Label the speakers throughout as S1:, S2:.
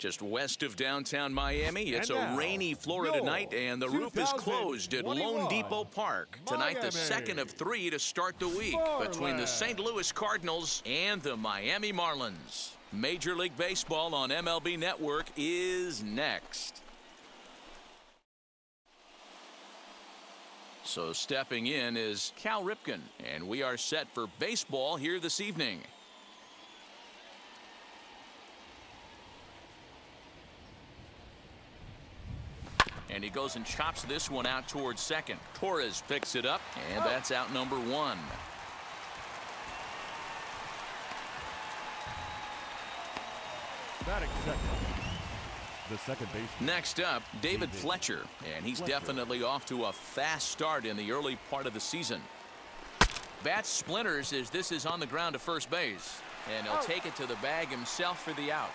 S1: Just west of downtown Miami, it's a rainy Florida night, and the roof is closed at Lone Depot Park. Tonight, the second of 3 to start the week between the St. Louis Cardinals and the Miami Marlins. Major League Baseball on MLB Network is next. So stepping in is Cal Ripken, and we are set for baseball here this evening. And he goes and chops this one out towards second. Torres picks it up, and that's out number 1.
S2: Batting second. The second base.
S1: Next up, David Fletcher, and he's definitely off to a fast start in the early part of the season. Bat splinters as this is on the ground to first base, and he'll take it to the bag himself for the out.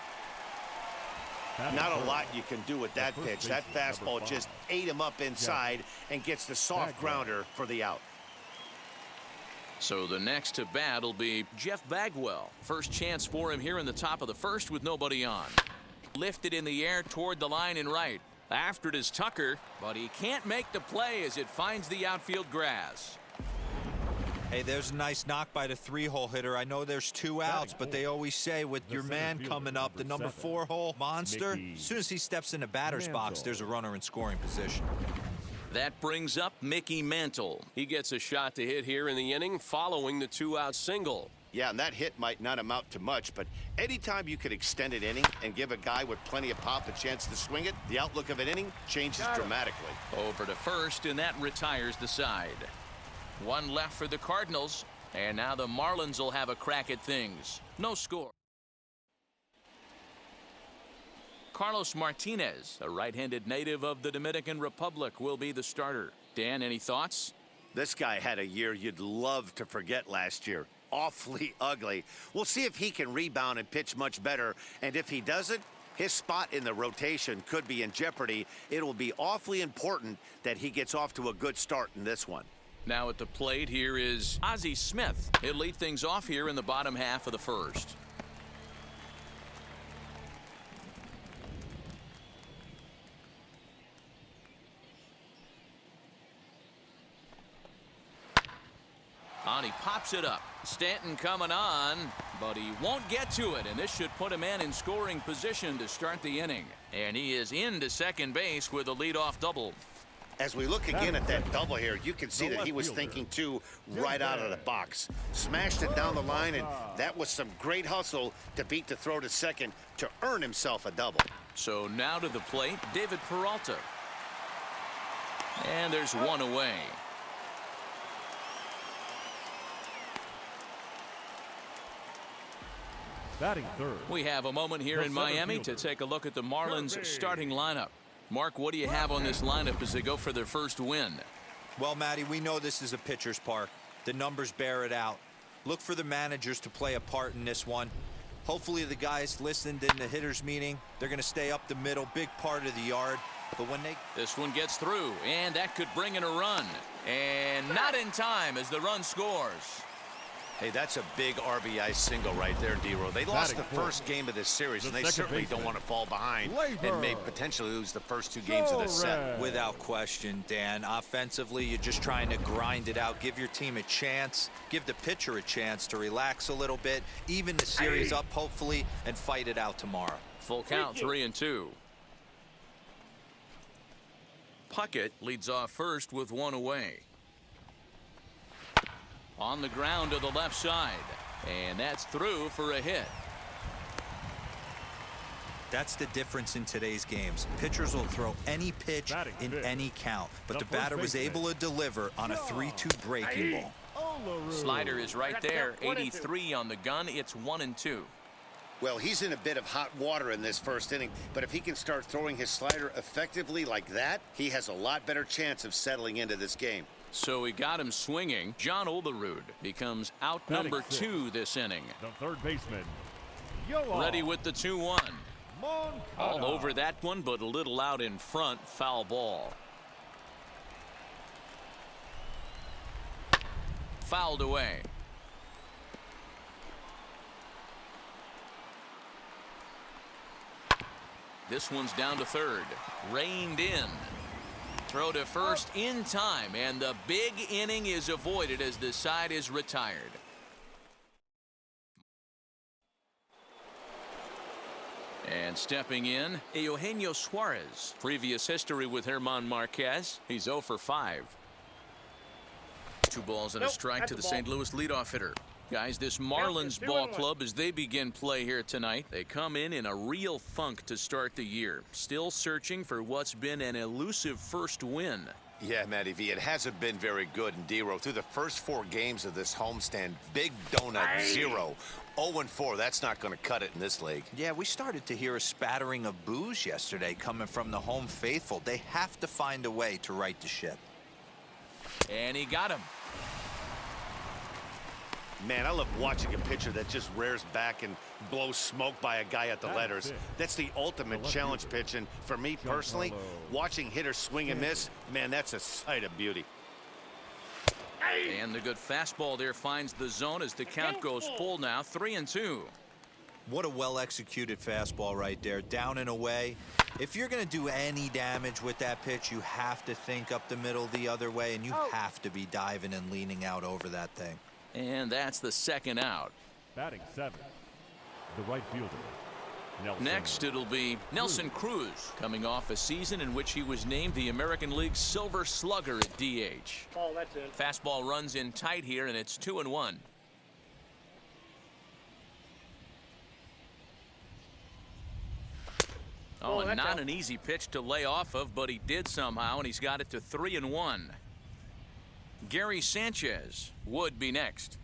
S3: Not a lot you can do with that pitch. That fastball just ate him up inside and gets the soft grounder for the out.
S1: So the next to bat will be Jeff Bagwell. First chance for him here in the top of the first with nobody on. Lifted in the air toward the line and right. After it is Tucker, but he can't make the play as it finds the outfield grass.
S4: Hey, there's a nice knock by the 3-hole hitter. I know there's 2 outs, but they always say with your man coming up, the number 4-hole monster, as soon as he steps in the batter's box, there's a runner in scoring position.
S1: That brings up Mickey Mantle. He gets a shot to hit here in the inning following the 2-out single.
S3: Yeah, and that hit might not amount to much, but anytime you could extend an inning and give a guy with plenty of pop a chance to swing it, the outlook of an inning changes dramatically.
S1: Over to first, and that retires the side. 1 left for the Cardinals, and now the Marlins will have a crack at things. No score. Carlos Martinez, a right-handed native of the Dominican Republic, will be the starter. Dan, any thoughts?
S3: This guy had a year you'd love to forget last year. Awfully ugly. We'll see if he can rebound and pitch much better, and if he doesn't, his spot in the rotation could be in jeopardy. It will be awfully important that he gets off to a good start in this one.
S1: Now at the plate here is Ozzie Smith. He'll lead things off here in the bottom half of the first. On he pops it up. Stanton coming on, but he won't get to it, and this should put a man in scoring position to start the inning. And he is into second base with a leadoff double.
S3: As we look again at that double here, you can see that he was thinking too right out of the box. Smashed it down the line, and that was some great hustle to beat the throw to second to earn himself a double.
S1: So now to the plate, David Peralta. And there's one away.
S2: Batting third.
S1: We have a moment here in Miami to take a look at the Marlins starting lineup. Mark, what do you have on this lineup as they go for their first win?
S4: Well, Matty, we know this is a pitcher's park. The numbers bear it out. Look for the managers to play a part in this one. Hopefully the guys listened in the hitters meeting. They're going to stay up the middle, big part of the yard. But when
S1: this one gets through, and that could bring in a run. And not in time as the run scores.
S3: Hey, that's a big RBI single right there, D-Row. They lost the first game of this series, and they certainly don't want to fall behind and may potentially lose the first 2 games of this set.
S4: Without question, Dan. Offensively, you're just trying to grind it out, give your team a chance, give the pitcher a chance to relax a little bit, even the series up, hopefully, and fight it out tomorrow.
S1: Full count, 3-2. Puckett leads off first with 1 away. On the ground to the left side, and that's through for a hit.
S4: That's the difference in today's games. Pitchers will throw any pitch in any count, but the batter was able to deliver on a 3-2 breaking ball.
S1: Slider is right there, 83 on the gun. It's 1-2.
S3: Well, he's in a bit of hot water in this first inning, but if he can start throwing his slider effectively like that, he has a lot better chance of settling into this game.
S1: So he got him swinging. John Olerud becomes out number 2 this inning.
S2: The third baseman.
S1: Ready with the 2-1. All over that one, but a little out in front. Foul ball. Fouled away. This one's down to third. Reined in. Throw to first in time, and the big inning is avoided as the side is retired. And stepping in, Eugenio Suarez. Previous history with German Marquez. He's 0 for 5. 2 balls and a strike to the St. Louis leadoff hitter. Guys, this Marlins ball club, as they begin play here tonight, they come in a real funk to start the year. Still searching for what's been an elusive first win.
S3: Yeah, Matty V, it hasn't been very good in D-Row. Through the first 4 games of this homestand, big donut 0. 0-4, that's not going to cut it in this league.
S4: Yeah, we started to hear a spattering of boos yesterday coming from the home faithful. They have to find a way to right the ship.
S1: And he got him.
S3: Man, I love watching a pitcher that just rears back and blows smoke by a guy at the letters. That's the ultimate challenge pitch, and for me personally, watching hitters swing and miss, man, that's a sight of beauty.
S1: And the good fastball there finds the zone as the count goes full now, 3-2.
S4: What a well-executed fastball right there, down and away. If you're going to do any damage with that pitch, you have to think up the middle the other way, and you have to be diving and leaning out over that thing.
S1: And that's the second out.
S2: Batting 7th, the right fielder, Nelson.
S1: Next, it'll be Nelson Cruz, coming off a season in which he was named the American League's Silver Slugger at DH.
S5: Oh, that's it.
S1: Fastball runs in tight here, and it's 2-1. Oh, and not an easy pitch to lay off of, but he did somehow, and he's got it to 3-1. Gary Sanchez would be next.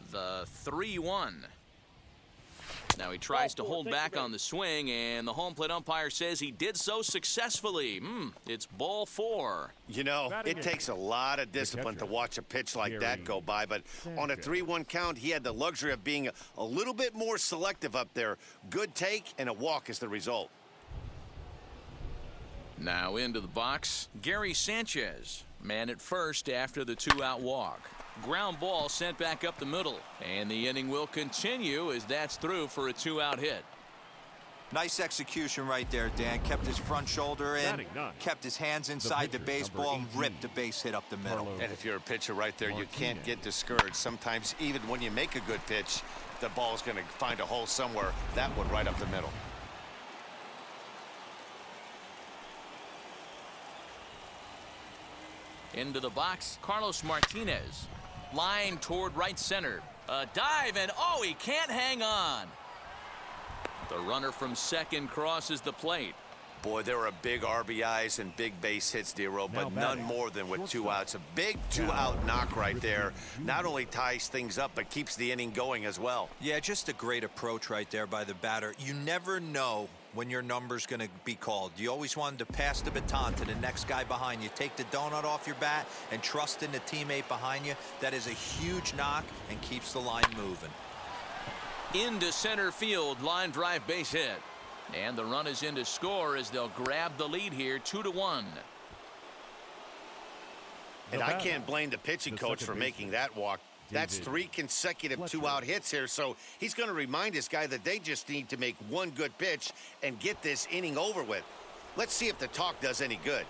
S1: The 3-1. Now he tries to hold back on the swing, and the home plate umpire says he did so successfully. It's ball 4.
S3: You know, it takes a lot of discipline to watch a pitch like that go by, but on a 3-1 count, he had the luxury of being a little bit more selective up there. Good take, and a walk is the result.
S1: Now into the box, Gary Sanchez. Man at first after the 2-out walk. Ground ball sent back up the middle, and the inning will continue as that's through for a 2-out hit.
S4: Nice execution right there, Dan. Kept his front shoulder in, kept his hands inside the baseball, and ripped the base hit up the middle.
S3: And if you're a pitcher right there, you can't get discouraged. Sometimes even when you make a good pitch, the ball's going to find a hole somewhere. That one right up the middle.
S1: Into the box, Carlos Martinez. Line toward right center. A dive, and oh, he can't hang on. The runner from second crosses the plate.
S3: Boy, there are big RBIs and big base hits, D-Row, but none more than with 2 outs. A big 2-out knock right there. Not only ties things up, but keeps the inning going as well.
S4: Yeah, just a great approach right there by the batter. You never know when your number's going to be called. You always want to pass the baton to the next guy behind you. Take the donut off your bat and trust in the teammate behind you. That is a huge knock and keeps the line moving.
S1: Into center field, line drive base hit. And the run is in to score as they'll grab the lead here, 2-1.
S3: And I can't blame the pitching coach for making that walk. That's 3 consecutive 2-out hits here, so he's going to remind this guy that they just need to make one good pitch and get this inning over with. Let's see if the talk does any good.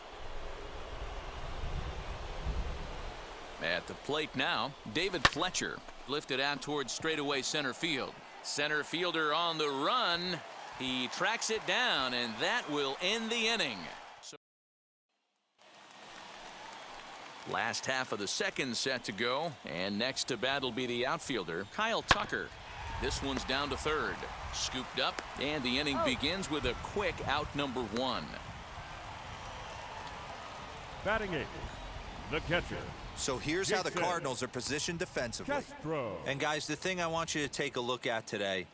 S1: At the plate now, David Fletcher lifted out towards straightaway center field. Center fielder on the run. He tracks it down, and that will end the inning. Last half of the second set to go, and next to bat will be the outfielder, Kyle Tucker. This one's down to third. Scooped up, and the inning begins with a quick out number 1.
S2: Batting 8th, the catcher.
S4: So here's how the Cardinals are positioned defensively. And guys, the thing I want you to take a look at today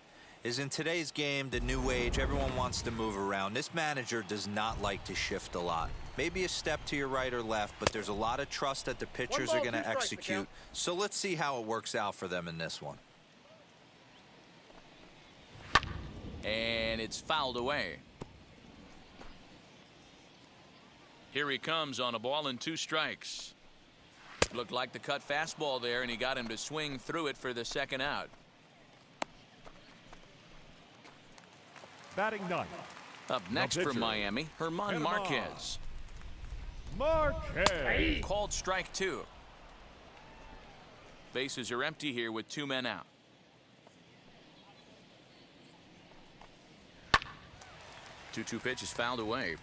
S4: is in today's game, the new age, everyone wants to move around. This manager does not like to shift a lot. Maybe a step to your right or left, but there's a lot of trust that the pitchers are going to execute. So let's see how it works out for them in this one.
S1: And it's fouled away. Here he comes on a ball and 2 strikes. Looked like the cut fastball there, and he got him to swing through it for the second out.
S2: Batting ninth.
S1: Up next
S2: pitcher,
S1: from Miami, Germán Marquez.
S2: Marquez.
S1: Called strike 2. Bases are empty here with 2 men out. Two pitch is fouled away.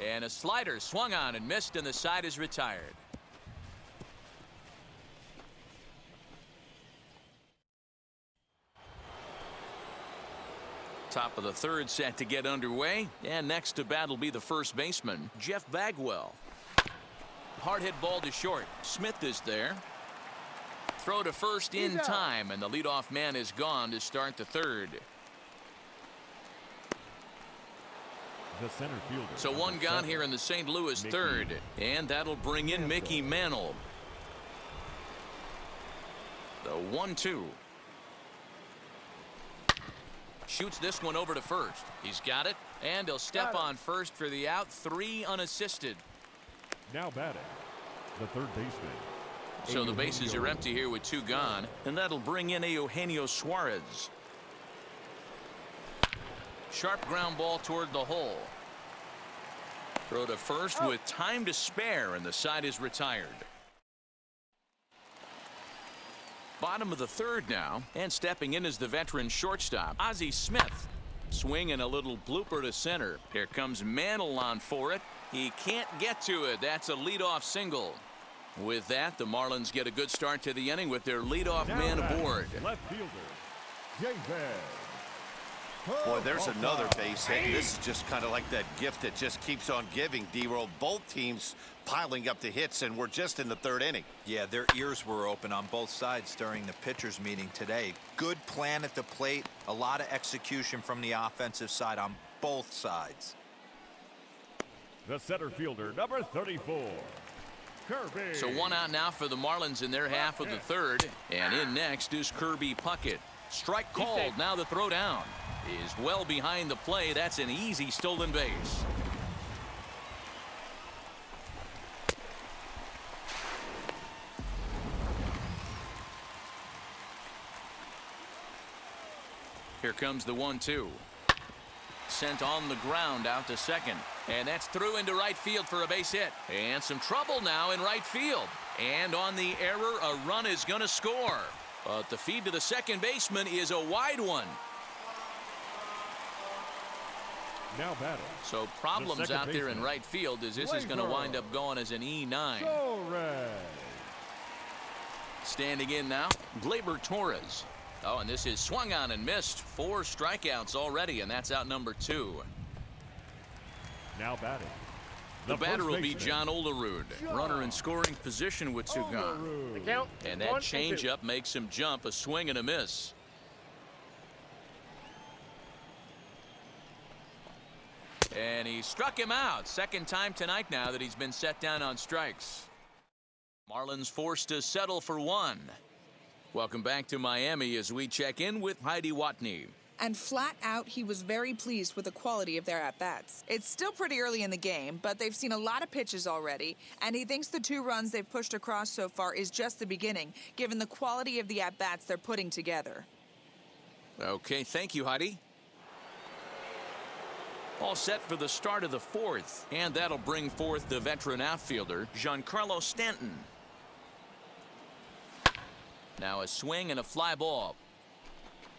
S1: And a slider swung on and missed, and the side is retired. Top of the third set to get underway, and next to bat will be the first baseman, Jeff Bagwell. Hard hit ball to short. Smith is there. Throw to first in time, and the leadoff man is gone to start the third.
S2: The center fielder.
S1: So one gone here in the St. Louis third, and that'll bring in Mickey Mantle. The 1-2. Shoots this one over to first. He's got it, and he'll step on first for the out. 3 unassisted.
S2: Now batting, the third baseman.
S1: So the bases are empty here with 2 gone, and that'll bring in Eugenio Suarez. Sharp ground ball toward the hole. Throw to first with time to spare, and the side is retired. Bottom of the third now, and stepping in is the veteran shortstop, Ozzie Smith. Swing and a little blooper to center. Here comes Mantle on for it. He can't get to it. That's a leadoff single. With that, the Marlins get a good start to the inning with their leadoff man aboard.
S2: Left fielder, David.
S3: Boy, there's another base hit. This is just kind of like that gift that just keeps on giving, D-Roll. Both teams piling up the hits, and we're just in the third inning.
S4: Yeah, their ears were open on both sides during the pitchers meeting today. Good plan at the plate, a lot of execution from the offensive side on both sides.
S2: The center fielder, number 34, Kirby.
S1: So 1 out now for the Marlins in their half of the third, and in next is Kirby Puckett. Strike called. Now the throw down is well behind the play. That's an easy stolen base. Here comes the 1-2. Sent on the ground out to second, and that's through into right field for a base hit. And some trouble now in right field, and on the error a run is going to score, but the feed to the second baseman is a wide one.
S2: Now batting.
S1: So problems out there in right field, as this is going to wind up going as an E9. Standing in now, Gleyber Torres. Oh, and this is swung on and missed. 4 strikeouts already, and that's out number 2.
S2: Now batting.
S1: The batter will be John Olerud. Runner in scoring position with 2 gone. And that changeup makes him jump. A swing and a miss. And he struck him out. Second time tonight now that he's been set down on strikes. Marlins forced to settle for 1. Welcome back to Miami as we check in with Heidi Watney.
S5: And flat out, he was very pleased with the quality of their at-bats. It's still pretty early in the game, but they've seen a lot of pitches already, and he thinks the 2 runs they've pushed across so far is just the beginning, given the quality of the at-bats they're putting together.
S1: Okay, thank you, Heidi. All set for the start of the 4th, and that'll bring forth the veteran outfielder, Giancarlo Stanton. Now a swing and a fly ball.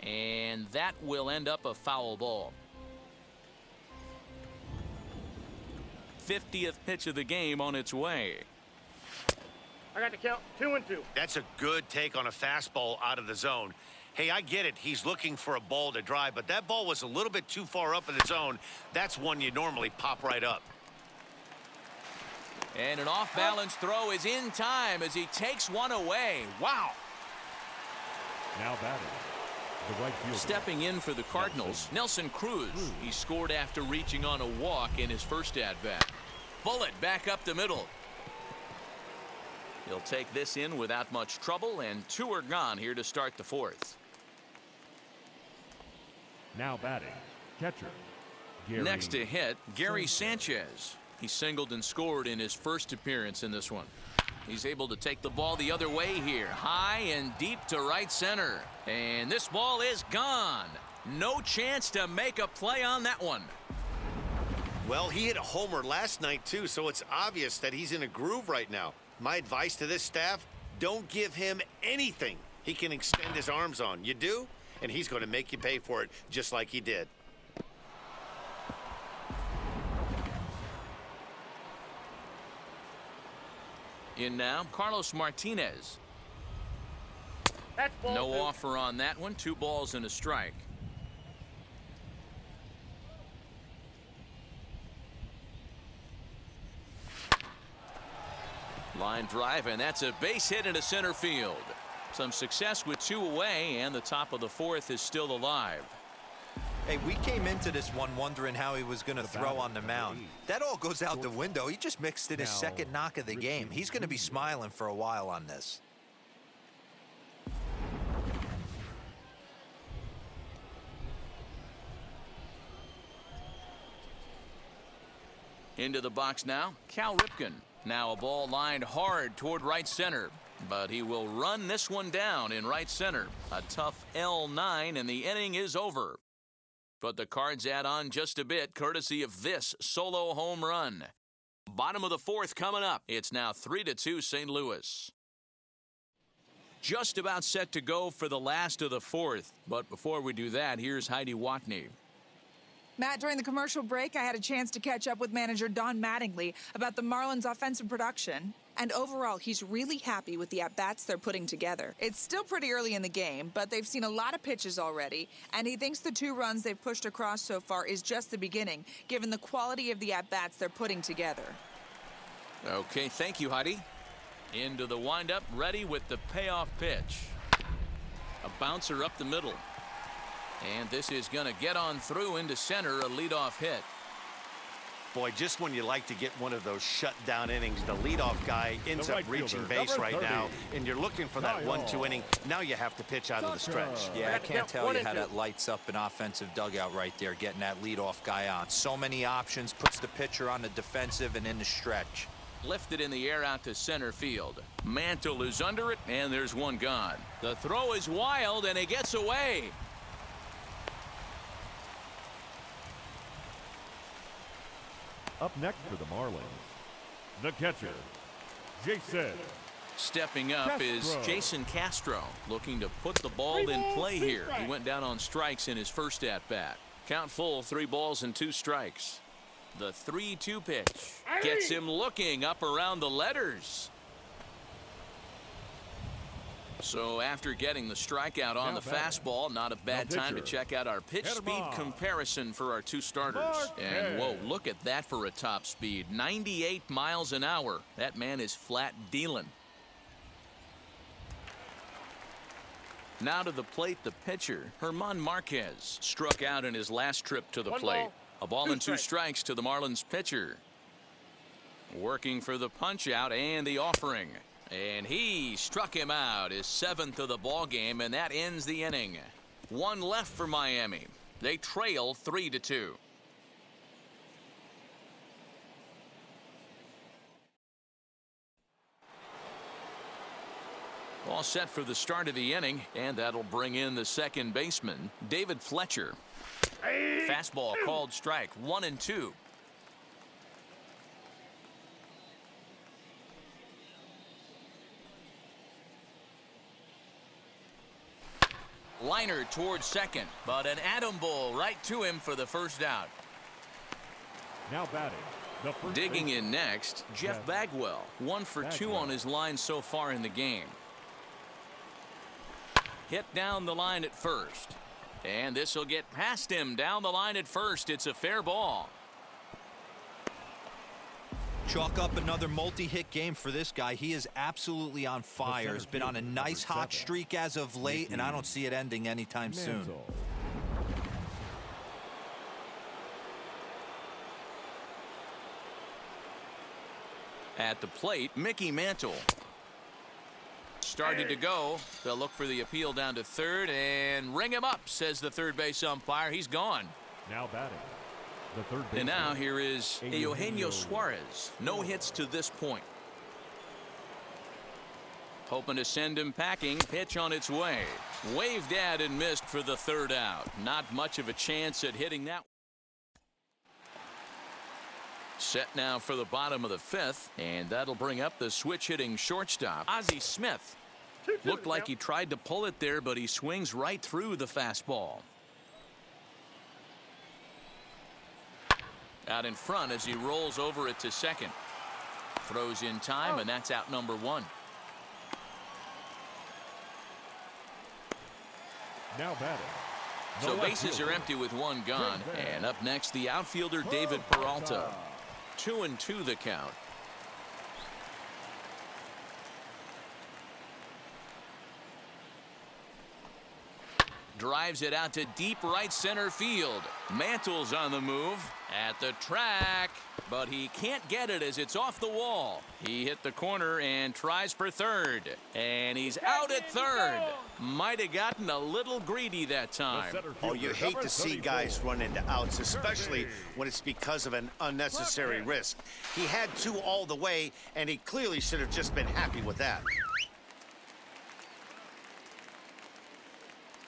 S1: And that will end up a foul ball. 50th pitch of the game on its way.
S6: I got the count. 2-2.
S3: That's a good take on a fastball out of the zone. Hey, I get it. He's looking for a ball to drive, but that ball was a little bit too far up in the zone. That's one you normally pop right up.
S1: And an off-balance throw is in time as he takes one away. Wow.
S2: Now batting, the right fielder.
S1: Stepping in for the Cardinals, Nelson Cruz. He scored after reaching on a walk in his first at-bat. Bullet back up the middle. He'll take this in without much trouble, and 2 are gone here to start the 4th.
S2: Now batting, catcher, Gary.
S1: Next to hit, Gary Sanchez. He singled and scored in his first appearance in this one. He's able to take the ball the other way here. High and deep to right center. And this ball is gone. No chance to make a play on that one.
S3: Well, he hit a homer last night, too, so it's obvious that he's in a groove right now. My advice to this staff, don't give him anything he can extend his arms on. You do, and he's going to make you pay for it just like he did.
S1: In now, Carlos Martinez.
S6: That's ball
S1: No
S6: 2.
S1: offer on that one. 2 balls and a strike. Line drive, and that's a base hit into center field. Some success with 2 away, and the top of the 4th is still alive.
S4: Hey, we came into this one wondering how he was going to throw on the mound. That all goes out the window. He just mixed in his second knock of the game. He's going to be smiling for a while on this.
S1: Into the box now, Cal Ripken. Now a ball lined hard toward right center, but he will run this one down in right center. A tough L9, and the inning is over. But the Cards add on just a bit, courtesy of this solo home run. Bottom of the 4th coming up. It's now 3-2 St. Louis. Just about set to go for the last of the 4th. But before we do that, here's Heidi Watney.
S5: Matt, during the commercial break, I had a chance to catch up with manager Don Mattingly about the Marlins' offensive production. And overall, he's really happy with the at-bats they're putting together. It's still pretty early in the game, but they've seen a lot of pitches already, and he thinks the 2 runs they've pushed across so far is just the beginning, given the quality of the at-bats they're putting together.
S1: Okay, thank you, Heidi. Into the windup, ready with the payoff pitch. A bouncer up the middle. And this is going to get on through into center, a leadoff hit.
S3: Boy, just when you like to get one of those shutdown innings, the leadoff guy ends up reaching base right now, and you're looking for that 1-2 inning. Now you have to pitch out of the stretch.
S4: Yeah, I can't tell you how that lights up an offensive dugout right there, getting that leadoff guy on. So many options, puts the pitcher on the defensive and in the stretch.
S1: Lifted in the air out to center field. Mantle is under it, and there's one gone. The throw is wild, and it gets away.
S2: Up next for the Marlins, the catcher, Jason.
S1: Stepping up is Jason Castro, looking to put the ball in play here. He went down on strikes in his first at-bat. Count full, 3 balls and 2 strikes. The 3-2 pitch gets him looking up around the letters. So after getting the strikeout on the fastball, not a bad time to check out our pitch speed comparison for our 2 starters. And whoa, look at that for a top speed. 98 miles an hour. That man is flat dealing. Now to the plate, the pitcher, German Marquez, struck out in his last trip to the plate. A ball and 2 strikes to the Marlins pitcher. Working for the punch out and the offering. And he struck him out, his 7th of the ball game, and that ends the inning. 1 left for Miami. They trail 3-2. All set for the start of the inning, and that'll bring in the second baseman, David Fletcher. Fastball called strike, 1-2. Liner towards second, but an atom ball right to him for the first out.
S2: Now batting, the first
S1: Digging
S2: baseman,
S1: in next, Jeff Bagwell. 1 for 2 on his line so far in the game. Hit down the line at first. And this will get past him down the line at first. It's a fair ball.
S4: Chalk up another multi-hit game for this guy. He is absolutely on fire. Has been on a nice hot streak as of late, and I don't see it ending anytime soon.
S1: At the plate, Mickey Mantle. Started to go. They'll look for the appeal down to third and ring him up, says the third base umpire. He's gone.
S2: Now batting, the third baseman.
S1: And now here is Eugenio Suarez. No hits to this point. Hoping to send him packing. Pitch on its way. Waved at and missed for the third out. Not much of a chance at hitting that. Set now for the bottom of the fifth, and that'll bring up the switch-hitting shortstop, Ozzie Smith. Looked like he tried to pull it there, but he swings right through the fastball. Out in front as he rolls over it to second. Throws in time, and that's out number one.
S2: Now batting.
S1: So bases are empty with one gone. And up next, the outfielder David Peralta. 2-2 the count. Drives it out to deep right center field. Mantle's on the move at the track, but he can't get it as it's off the wall. He hit the corner and tries for third, and he's out at third. Might have gotten a little greedy that time.
S3: Oh, you hate to see guys run into outs, especially when it's because of an unnecessary risk. He had two all the way, and he clearly should have just been happy with that.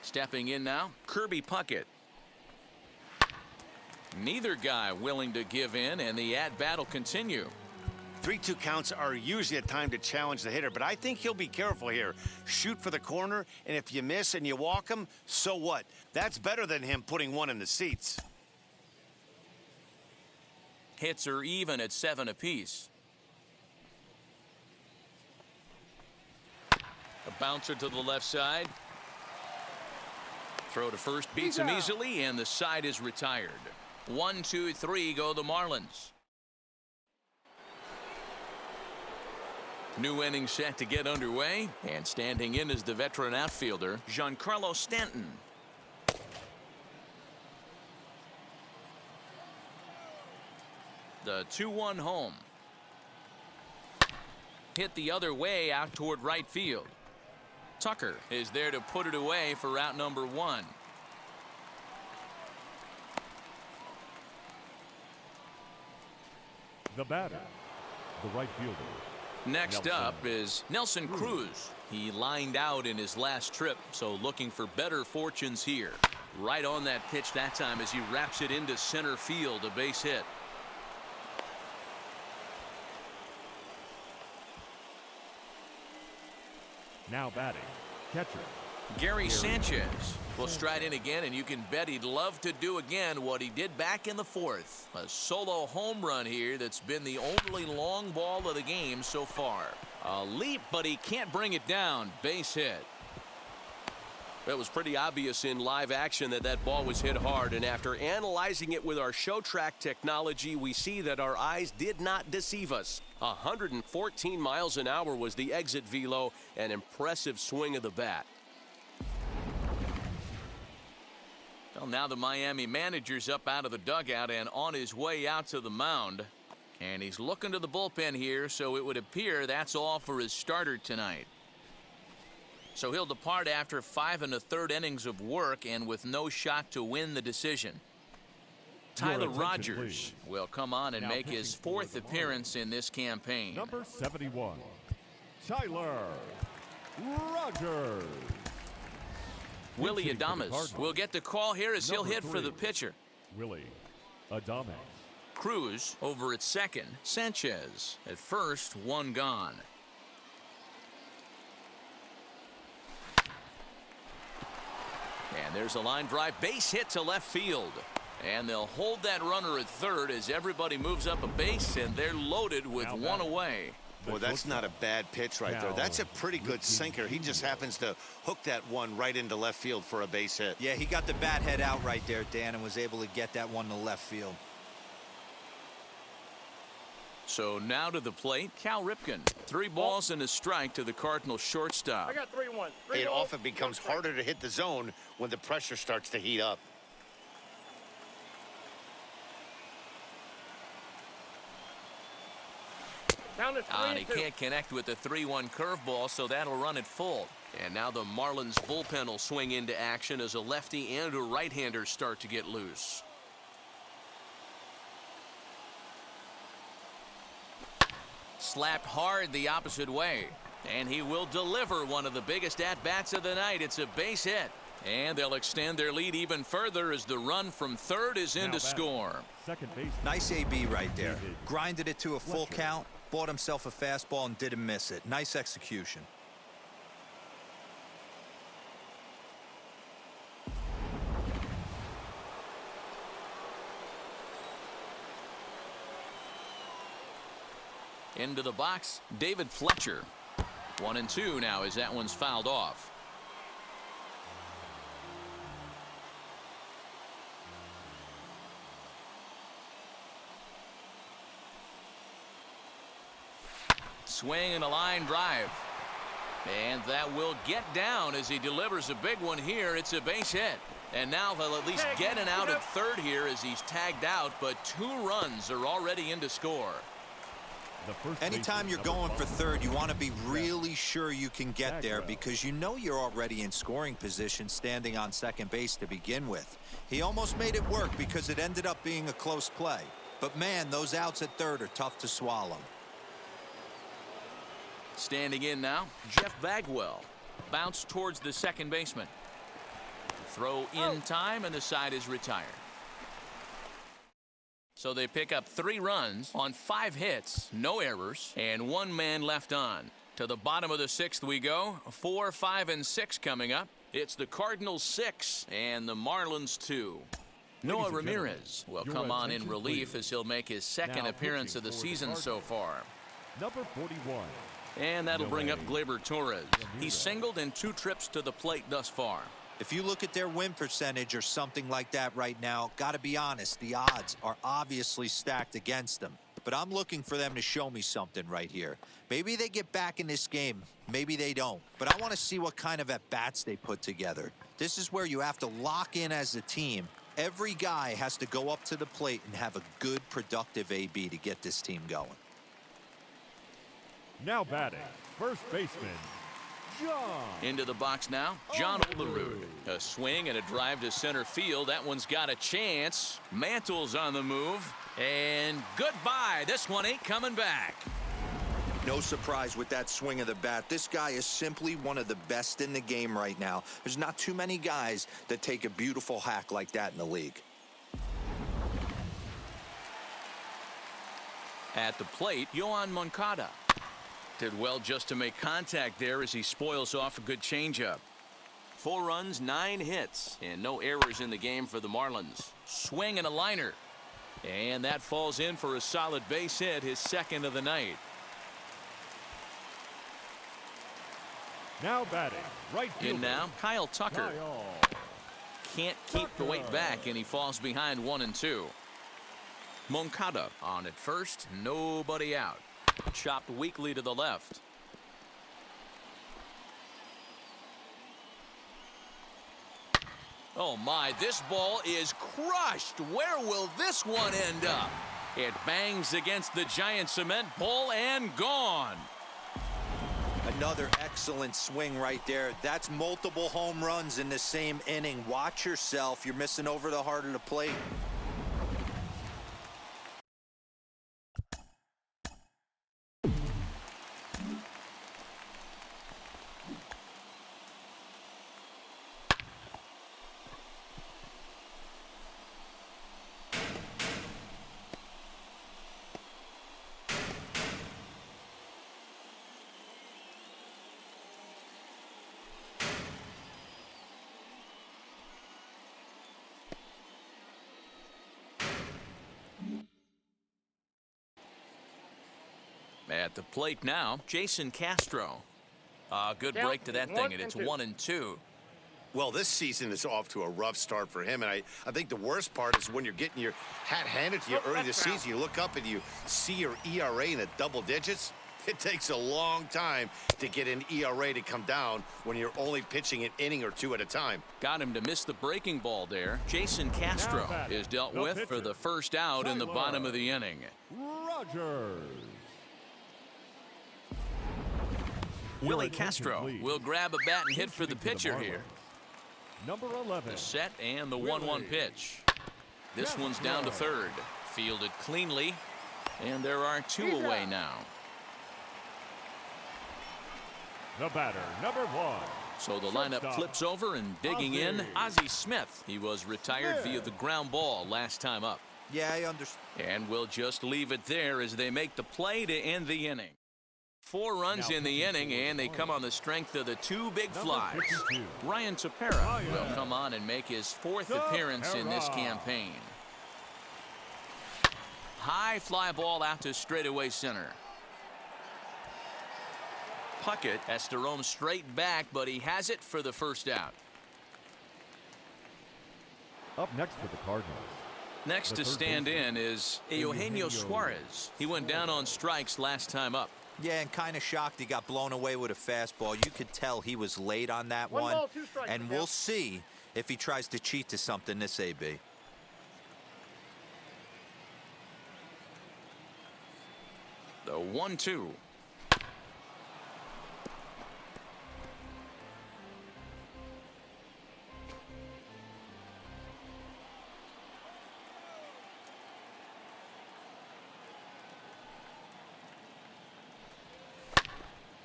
S1: Stepping in now, Kirby Puckett. Neither guy willing to give in, and the at-bat will continue.
S3: 3-2 counts are usually a time to challenge the hitter, but I think he'll be careful here. Shoot for the corner, and if you miss and you walk him, so what? That's better than him putting one in the seats.
S1: Hits are even at 7 apiece. A bouncer to the left side. Throw to first beats him easily, and the side is retired. 1, 2, 3 go the Marlins. New inning set to get underway, and standing in is the veteran outfielder, Giancarlo Stanton. The 2-1 home. Hit the other way out toward right field. Tucker is there to put it away for out number one.
S2: The batter, the right fielder.
S1: Next up is Nelson Cruz. He lined out in his last trip, so looking for better fortunes here. Right on that pitch that time as he wraps it into center field, a base hit.
S2: Now batting, catcher.
S1: Gary Sanchez will stride in again, and you can bet he'd love to do again what he did back in the fourth. A solo home run here that's been the only long ball of the game so far. A leap, but he can't bring it down. Base hit.
S7: It was pretty obvious in live action that that ball was hit hard, and after analyzing it with our show track technology, we see that our eyes did not deceive us. 114 miles an hour was the exit velo, an impressive swing of the bat.
S1: Well, now the Miami manager's up out of the dugout and on his way out to the mound, and he's looking to the bullpen here, so it would appear that's all for his starter tonight. So he'll depart after 5 1/3 innings of work and with no shot to win the decision. Tyler Rogers will come on and make his 4th appearance in this campaign.
S2: Number 71, Tyler Rogers.
S1: Willie Adames will get the call here as he'll hit for the pitcher.
S2: Willie Adames.
S1: Cruz over at second. Sanchez at first, one gone. And there's a line drive, base hit to left field. And they'll hold that runner at third as everybody moves up a base, and they're loaded with one away.
S3: Well, that's not a bad pitch right there. That's a pretty good sinker. He just happens to hook that one right into left field for a base hit.
S4: Yeah, he got the bat head out right there, Dan, and was able to get that one to left field.
S1: So now to the plate, Cal Ripken. 3 balls and a strike to the Cardinals shortstop.
S6: I got 3-1.
S3: It often becomes harder to hit the zone when the pressure starts to heat up.
S6: Down to 3
S1: And he can't connect with the 3-1 curveball, so that'll run it full. And now the Marlins bullpen will swing into action as a lefty and a right-hander start to get loose. Slapped hard the opposite way. And he will deliver one of the biggest at-bats of the night. It's a base hit. And they'll extend their lead even further as the run from third is in to score.
S2: Second base.
S4: Nice AB right there. Grinded it to a full count, bought himself a fastball and didn't miss it. Nice execution.
S1: Into the box, David Fletcher. 1-2 now as that one's fouled off. Swing and a line drive. And that will get down as he delivers a big one here. It's a base hit. And now they'll at least get an out at third here as he's tagged out, but 2 runs are already in to score.
S4: Anytime you're going for third, you want to be really sure you can get there because you know you're already in scoring position standing on second base to begin with. He almost made it work because it ended up being a close play. But man, those outs at third are tough to swallow.
S1: Standing in now, Jeff Bagwell. Bounce towards the second baseman. Throw in time and the side is retired. So they pick up 3 runs on 5 hits, no errors, and 1 man left on. To the bottom of the 6th we go. 4, 5, and 6 coming up. It's the Cardinals 6 and the Marlins 2. Noah Ramirez will come on in relief as he'll make his second appearance of the season so far.
S2: Number 41.
S1: And that'll bring up Gleyber Torres. He's singled in 2 trips to the plate thus far.
S4: If you look at their win percentage or something like that right now, got to be honest, the odds are obviously stacked against them. But I'm looking for them to show me something right here. Maybe they get back in this game. Maybe they don't. But I want to see what kind of at-bats they put together. This is where you have to lock in as a team. Every guy has to go up to the plate and have a good, productive AB to get this team going.
S2: Now batting, first baseman, John.
S1: Into the box now, John Olerud. A swing and a drive to center field. That one's got a chance. Mantle's on the move. And goodbye. This one ain't coming back.
S4: No surprise with that swing of the bat. This guy is simply one of the best in the game right now. There's not too many guys that take a beautiful hack like that in the league.
S1: At the plate, Yohan Moncada. Did well just to make contact there as he spoils off a good changeup. 4 runs, 9 hits, and no errors in the game for the Marlins. Swing and a liner. And that falls in for a solid base hit, his second of the night.
S2: Now batting, right fielder.
S1: In now, Kyle Tucker. Can't keep the weight back, and he falls behind 1-2. Moncada on at first, nobody out. Chopped weakly to the left. Oh my, this ball is crushed. Where will this one end up? It bangs against the giant cement pole and gone.
S4: Another excellent swing right there. That's multiple home runs in the same inning. Watch yourself. You're missing over the heart of the plate.
S1: At the plate now, Jason Castro. Good break to that thing, and it's 1-2.
S3: Well, this season is off to a rough start for him, and I think the worst part is when you're getting your hat handed to you early this season, you look up and you see your ERA in the double digits. It takes a long time to get an ERA to come down when you're only pitching an inning or 2 at a time.
S1: Got him to miss the breaking ball there. Jason Castro is dealt with for the first out in the bottom of the inning.
S2: Rogers.
S1: Willie Castro will grab a bat and hit for the pitcher here.
S2: Number 11.
S1: The set and the 1-1 pitch. This one's down to third. Fielded cleanly. And there are 2 away now.
S2: The batter, number 1.
S1: So the lineup
S2: Shortstop,
S1: flips over, and digging in, Ozzie Smith. He was retired via the ground ball last time up.
S4: Yeah, I understand.
S1: And we'll just leave it there as they make the play to end the inning. 4 runs in the inning, and they come on the strength of the 2 big flies. Ryan Tepera will come on and make his 4th appearance in this campaign. High fly ball out to straightaway center. Puckett has to roam straight back, but he has it for the first out.
S2: Up next for the Cardinals.
S1: Next to stand in is Eugenio Suarez. He went down on strikes last time up.
S4: Yeah, and kind of shocked he got blown away with a fastball. You could tell he was late on that one.
S6: 1 ball, 2 strikes.
S4: And we'll see if he tries to cheat to something this AB.
S1: The 1-2.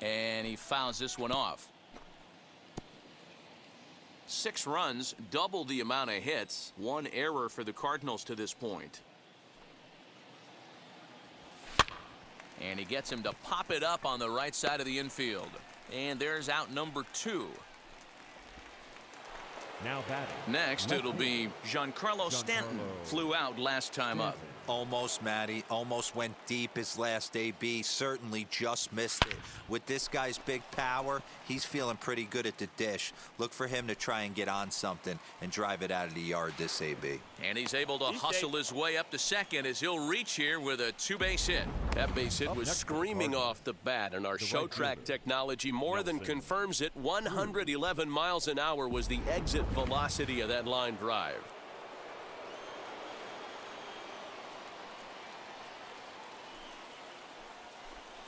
S1: And he fouls this one off. 6 runs, double the amount of hits. 1 error for the Cardinals to this point. And he gets him to pop it up on the right side of the infield. And there's out number 2.
S2: Now batting.
S1: Next, it'll be Giancarlo Stanton. Flew out last time up.
S4: Almost, Matty. Almost went deep his last AB. Certainly just missed it. With this guy's big power, he's feeling pretty good at the dish. Look for him to try and get on something and drive it out of the yard this AB.
S1: And he's able to hustle his way up to second as he'll reach here with a 2-base hit. That base hit was screaming off the bat, and our show track technology more than confirms it. 111 miles an hour was the exit velocity of that line drive.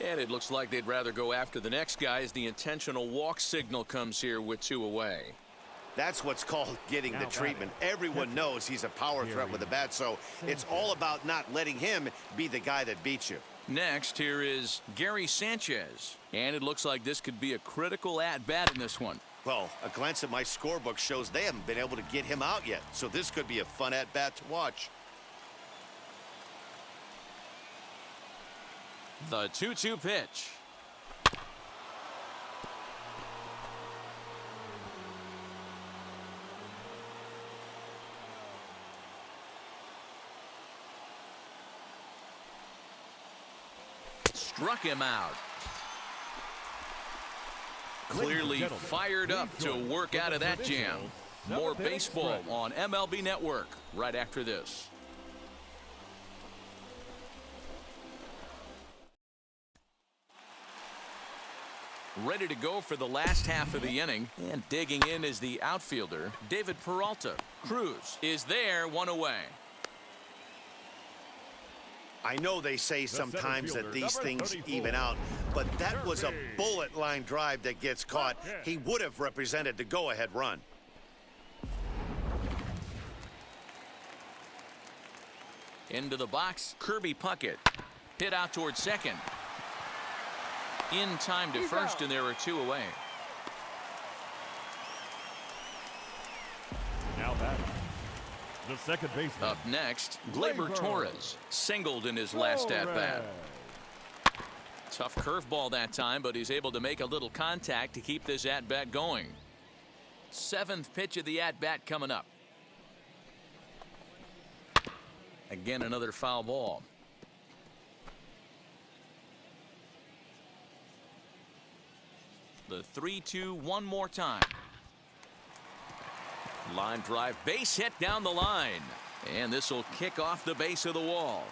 S1: And it looks like they'd rather go after the next guy as the intentional walk signal comes here with 2 away.
S3: That's what's called getting the treatment. Everyone knows he's a power threat with the bat, so it's all about not letting him be the guy that beats you.
S1: Next, here is Gary Sanchez. And it looks like this could be a critical at-bat in this one.
S3: Well, a glance at my scorebook shows they haven't been able to get him out yet, so this could be a fun at-bat to watch.
S1: The 2-2 pitch. Struck him out. Clearly fired up to work out of that jam. More baseball on MLB Network right after this. Ready to go for the last half of the inning, and digging in is the outfielder, David Peralta. Cruz is there, 1 away.
S3: I know they say sometimes that these things even out, but that was a bullet line drive that gets caught. He would have represented the go-ahead run.
S1: Into the box, Kirby Puckett. Hit out towards second. In time to first, and there are 2 away.
S2: Now batting. The second baseman.
S1: Up next, Gleyber Torres. Singled in his last at-bat. Tough curveball that time, but he's able to make a little contact to keep this at-bat going. 7th pitch of the at-bat coming up. Again, another foul ball. The 3-2 one more time. Line drive, base hit down the line. And this will kick off the base of the wall.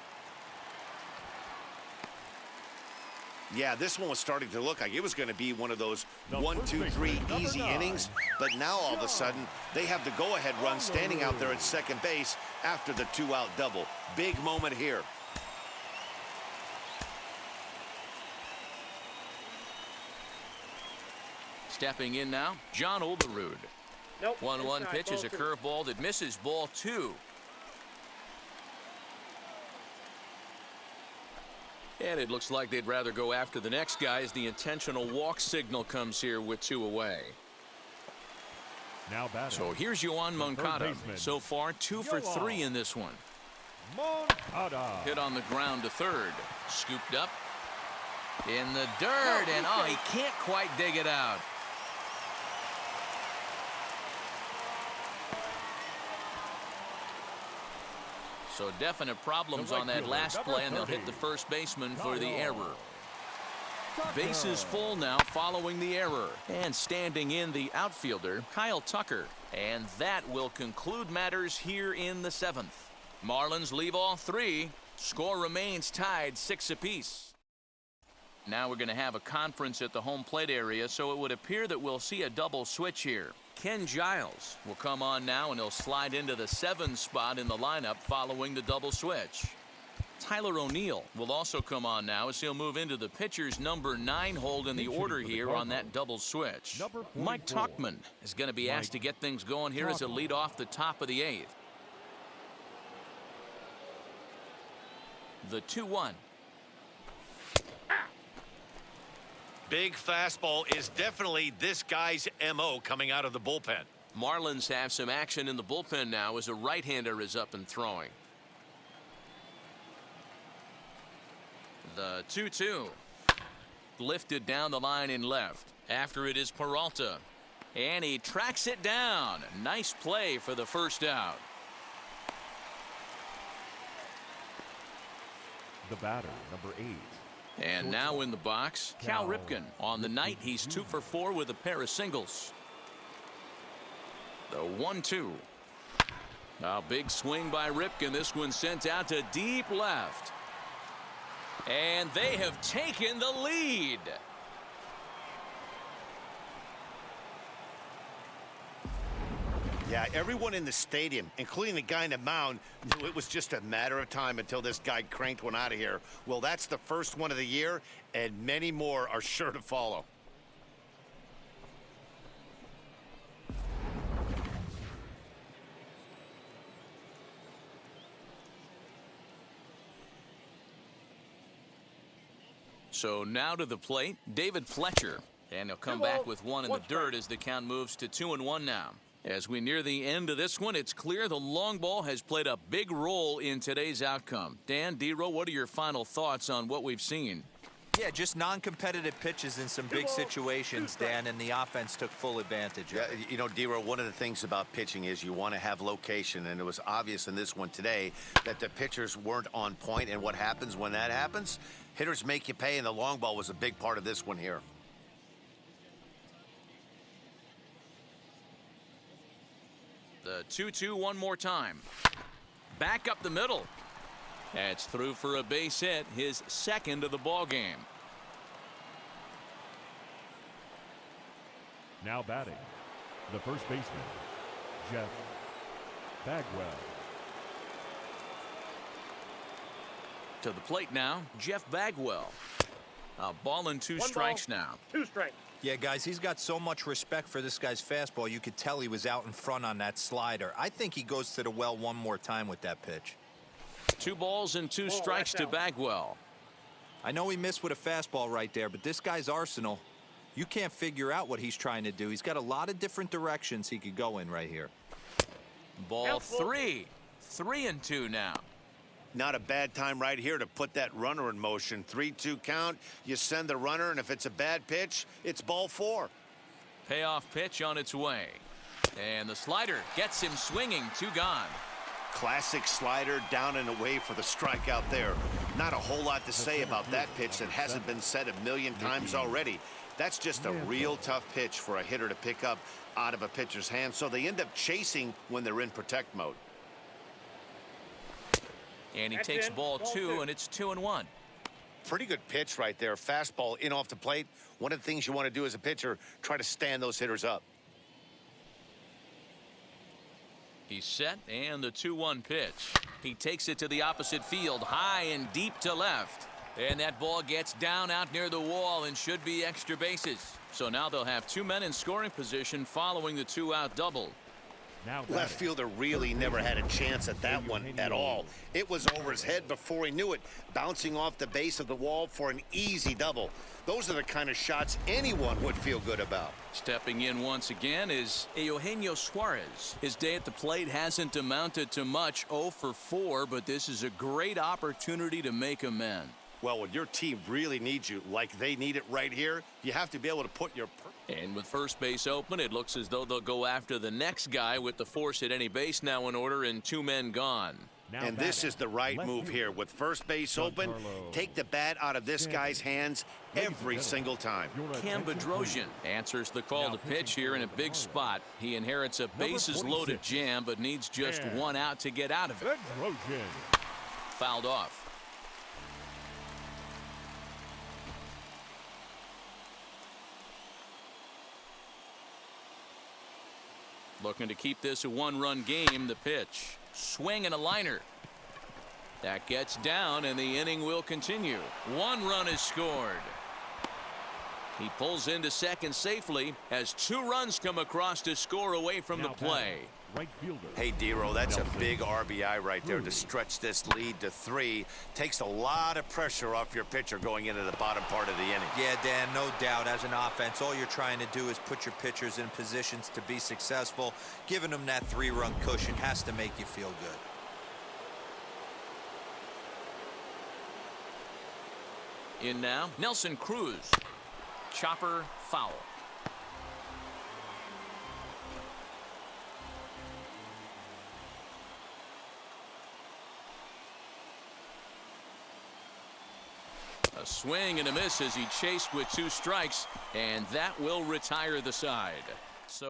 S3: Yeah, this one was starting to look like it was going to be one of those 1, 2, 3 easy innings. But now all of a sudden, they have the go-ahead run standing out there at second base after the 2-out double. Big moment here.
S1: Stepping in now, John Oberud.
S6: Nope.
S1: 1-1
S6: Inside,
S1: pitch is a
S6: ball 2.
S1: curveball that misses, ball 2. And it looks like they'd rather go after the next guy as the intentional walk signal comes here with 2 away.
S2: Now batting.
S1: So here's Yoan Moncada. So far, 2 for 3 in this one.
S2: Moncada.
S1: Hit on the ground to third. Scooped up in the dirt, and oh, he can't quite dig it out. So definite problems on that last play, and they'll hit the first baseman for the error. Bases full now following the error. And standing in the outfielder, Kyle Tucker. And that will conclude matters here in the 7th. Marlins leave all 3. Score remains tied 6 apiece. Now we're going to have a conference at the home plate area, so it would appear that we'll see a double switch here. Ken Giles will come on now, and he'll slide into the 7 spot in the lineup following the double switch. Tyler O'Neill will also come on now as he'll move into the pitcher's number 9 hold in the order here on that double switch. Mike Tauchman is going to be asked to get things going here as a lead off the top of the 8th. The 2-1.
S3: Big fastball is definitely this guy's MO coming out of the bullpen.
S1: Marlins have some action in the bullpen now as a right-hander is up and throwing. The 2-2. Lifted down the line in left. After it is Peralta. And he tracks it down. Nice play for the first out.
S2: The batter, number 8.
S1: And now in the box, Cal Ripken. On the night, he's 2 for 4 with a pair of singles. The 1-2. A big swing by Ripken. This one sent out to deep left. And they have taken the lead.
S3: Yeah, everyone in the stadium, including the guy in the mound, knew it was just a matter of time until this guy cranked one out of here. Well, that's the first one of the year, and many more are sure to follow.
S1: So now to the plate, David Fletcher. And he'll come back with one in the dirt as the count moves to 2-1 now. As we near the end of this one, it's clear the long ball has played a big role in today's outcome. Dan, D-Row, what are your final thoughts on what we've seen?
S4: Yeah, just non-competitive pitches in some big situations, Dan, and the offense took full advantage of it.
S3: You know, D-Row, one of the things about pitching is you want to have location, and it was obvious in this one today that the pitchers weren't on point, and what happens when that happens? Hitters make you pay, and the long ball was a big part of this one here.
S1: The 2-2 one more time. Back up the middle. That's through for a base hit, his second of the ball game.
S2: Now batting, the first baseman, Jeff Bagwell.
S1: To the plate now, Jeff Bagwell. A ball and 2 strikes now.
S6: 2 strikes.
S4: Yeah, guys, he's got so much respect for this guy's fastball. You could tell he was out in front on that slider. I think he goes to the well one more time with that pitch.
S1: 2 balls and 2 strikes to Bagwell.
S4: I know he missed with a fastball right there, but this guy's arsenal, you can't figure out what he's trying to do. He's got a lot of different directions he could go in right here.
S1: Ball 3. 3-2 now.
S3: Not a bad time right here to put that runner in motion. 3-2 count, you send the runner, and if it's a bad pitch, it's ball 4.
S1: Payoff pitch on its way. And the slider gets him swinging. 2 gone.
S3: Classic slider down and away for the strikeout there. Not a whole lot to say about that pitch that hasn't been said a million times already. That's just a real tough pitch for a hitter to pick up out of a pitcher's hand, so they end up chasing when they're in protect mode.
S1: And he takes ball 2, and it's 2-1.
S3: Pretty good pitch right there. Fastball in off the plate. One of the things you want to do as a pitcher, try to stand those hitters up.
S1: He's set, and the 2-1 pitch. He takes it to the opposite field, high and deep to left. And that ball gets down out near the wall and should be extra bases. So now they'll have 2 men in scoring position following the 2-out double.
S2: Now
S3: Left
S2: batting.
S3: fielder really never had a chance at that one at all. It was over his head before he knew it, bouncing off the base of the wall for an easy double. Those are the kind of shots anyone would feel good about.
S1: Stepping in once again is Eugenio Suarez. His day at the plate hasn't amounted to much, 0 for 4, but this is a great opportunity to make amends.
S3: Well, when your team really needs you, like they need it right here, you have to be able to put your...
S1: And with first base open, it looks as though they'll go after the next guy with the force at any base now in order and 2 men gone.
S2: Now
S3: And this
S2: batting.
S3: is the right
S2: Left
S3: move
S2: fielder.
S3: here. With first base open,
S2: Giancarlo
S3: take the bat out of this
S2: Stanton.
S3: guy's hands every single time.
S2: Your
S1: Cam
S2: attention,
S1: Bedrosian
S2: please.
S1: answers the call
S2: Now
S1: to pitch
S2: pitching
S1: here in a
S2: for
S1: big
S2: Giancarlo.
S1: spot. He inherits a bases loaded
S2: 46.
S1: jam, but needs just
S2: And
S1: 1 out to get out of it.
S2: Bedrosian.
S1: Fouled off. Looking to keep this a 1-run game. The pitch. Swing and a liner. That gets down, and the inning will continue. 1 run is scored. He pulls into second safely as 2 runs come across to score away from
S2: Now
S1: the play.
S2: batting. Right fielder.
S3: Hey, Dero, that's a
S2: Nelson.
S3: big RBI right there to stretch this lead to 3. Takes a lot of pressure off your pitcher going into the bottom part of the inning.
S4: Yeah, Dan, no doubt. As an offense, all you're trying to do is put your pitchers in positions to be successful. Giving them that 3-run cushion has to make you feel good.
S1: In now, Nelson Cruz. Chopper foul. A swing and a miss as he chased with 2 strikes, and that will retire the side. So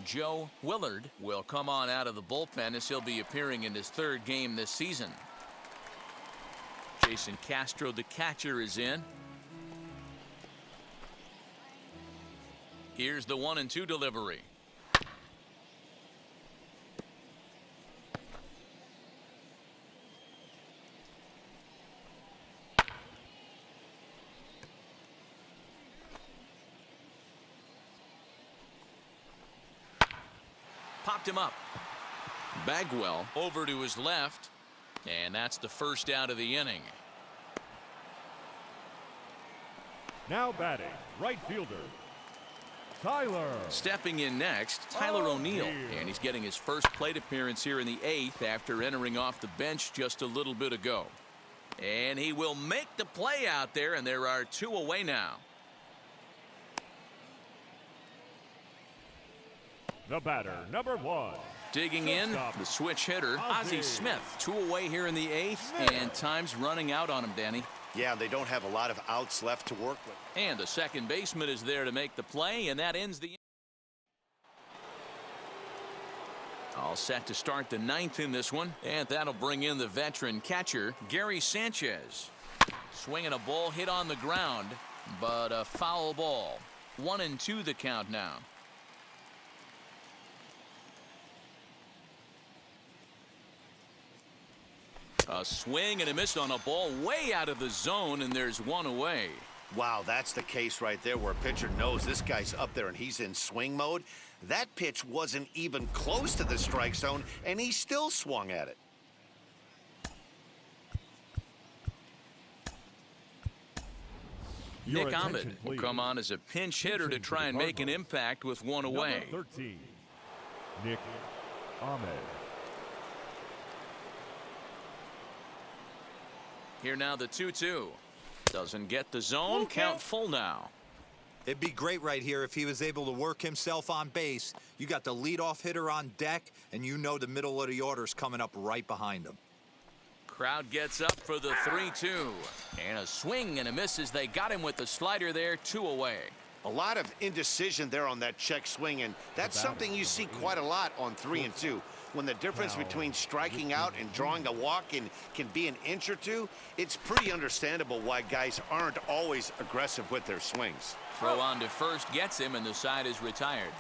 S1: Joe Willard will come on out of the bullpen as he'll be appearing in his 3rd game this season. Jason Castro, the catcher, is in. Here's the 1-2 delivery. Popped him up. Bagwell over to his left, and that's the first out of the inning.
S2: Now batting. Right fielder. Tyler.
S1: Stepping in next, Tyler O'Neill,
S2: O'Neill.
S1: and he's getting his first plate appearance here in the 8th after entering off the bench just a little bit ago. And he will make the play out there, and there are 2 away now.
S2: The batter, number 1.
S1: Digging in,
S2: Shortstop.
S1: the switch hitter, Ozzie
S2: Ozzie.
S1: Smith. 2 away here in the 8th, and time's running out on him, Danny.
S3: Yeah, they don't have a lot of outs left to work with.
S1: And the second baseman is there to make the play, and that ends the... All set to start the 9th in this one, and that'll bring in the veteran catcher, Gary Sanchez. Swinging a ball hit on the ground, but a foul ball. 1-2 the count now. A swing and a miss on a ball way out of the zone, and there's 1 away.
S3: Wow, that's the case right there where a pitcher knows this guy's up there and he's in swing mode. That pitch wasn't even close to the strike zone, and he still swung at it.
S2: Your
S1: Nick Ahmed
S2: attention,
S1: will
S2: please.
S1: come on as a pinch hitter to
S2: Pitching for
S1: try
S2: the
S1: and make an
S2: Cardinals.
S1: impact with 1 away.
S2: Number 13. Nick Ahmed.
S1: Here now the 2-2. Doesn't get the zone. Count full now.
S4: It'd be great right here if he was able to work himself on base. You got the leadoff hitter on deck, and you know the middle of the order's coming up right behind him.
S1: Crowd gets up for the 3-2. And a swing and a miss as they got him with the slider there. 2 away.
S3: A lot of indecision there on that check swing, and that's something you see quite a lot on 3 and 2. When the difference between striking out and drawing a walk can be an inch or 2, it's pretty understandable why guys aren't always aggressive with their swings.
S1: Throw on to first gets him, and the side is retired.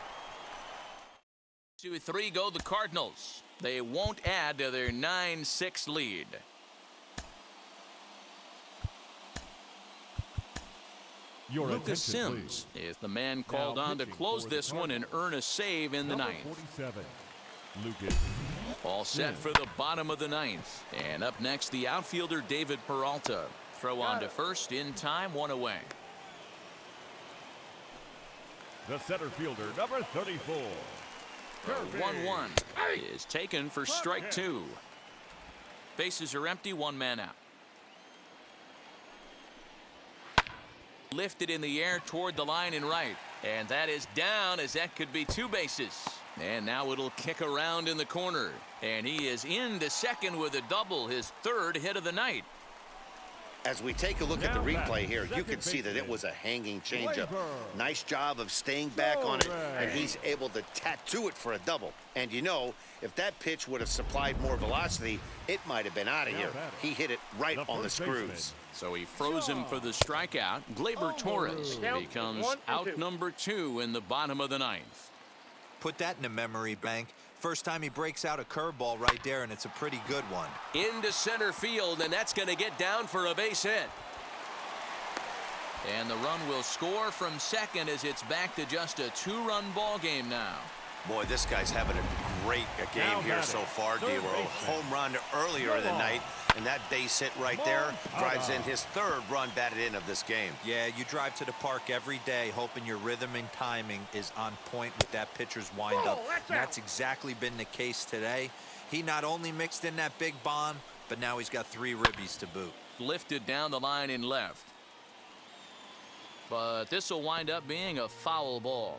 S1: 2-3 go the Cardinals. They won't add to their 9-6 lead.
S2: Your
S1: Lucas
S2: attention,
S1: Sims is the man called
S2: Now
S1: on to
S2: pitching
S1: close
S2: for the
S1: this one and
S2: Cardinals.
S1: earn a save in the
S2: Number
S1: ninth.
S2: 47, Lucas.
S1: All set for the bottom of the ninth. And up next, the outfielder David Peralta. Throw on to first in time, one away.
S2: The center fielder, number 34.
S1: 1-1 is taken for strike two. Bases are empty, one man out. Lifted in the air toward the line and right. And that is down, as that could be two bases. And now it'll kick around in the corner. And he is into second with a double, his third hit of the night.
S3: As we take a look at the
S2: Now
S3: replay
S2: batting,
S3: here, you can
S2: second
S3: see that it
S2: baseman,
S3: was a hanging changeup.
S2: Labor.
S3: Nice job of staying back on it, and
S2: Glory.
S3: he's able to tattoo it for a double. And you know, if that pitch would have supplied more velocity, it might have been out of
S2: Now
S3: here.
S2: batting,
S3: He hit it right
S2: the
S3: on the
S2: first
S3: screws.
S2: baseman.
S1: So he froze him for the strikeout. Gleyber Torres
S6: Count
S1: becomes
S6: 1 and
S1: out
S6: 2.
S1: number 2 in the bottom of the ninth.
S4: Put that in a memory bank. First time he breaks out a curveball right there, and it's a pretty good one.
S1: Into center field, and that's going to get down for a base hit. And the run will score from second as it's back to just a two-run ball game now.
S3: Boy, this guy's having a great game
S2: Now
S3: here
S2: batting,
S3: so far,
S2: third
S3: D-Row.
S2: baseman.
S3: Home run earlier in the night, and that base hit right there drives in his third run batted in of this game.
S4: Yeah, you drive to the park every day hoping your rhythm and timing is on point with that pitcher's windup. And that's exactly been the case today. He not only mixed in that big bomb, but now he's got 3 ribbies to boot.
S1: Lifted down the line and left. But this will wind up being a foul ball.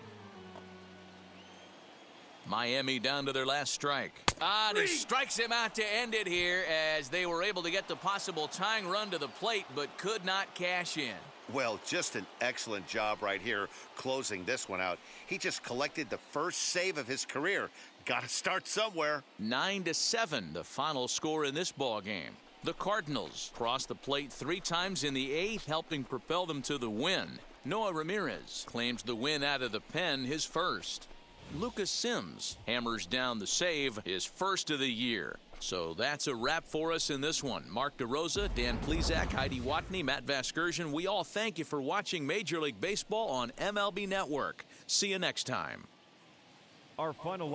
S1: Miami down to their last strike. And he strikes him out to end it here as they were able to get the possible tying run to the plate but could not cash in.
S3: Well, just an excellent job right here closing this one out. He just collected the first save of his career. Got to start somewhere.
S1: 9-7, the final score in this ball game. The Cardinals crossed the plate 3 times in the 8th, helping propel them to the win. Noah Ramirez claims the win out of the pen, his first. Lucas Sims hammers down the save, his first of the year. So that's a wrap for us in this one. Mark DeRosa, Dan Plesac, Heidi Watney, Matt Vasgersian, we all thank you for watching Major League Baseball on MLB Network. See you next time.
S2: Our final line.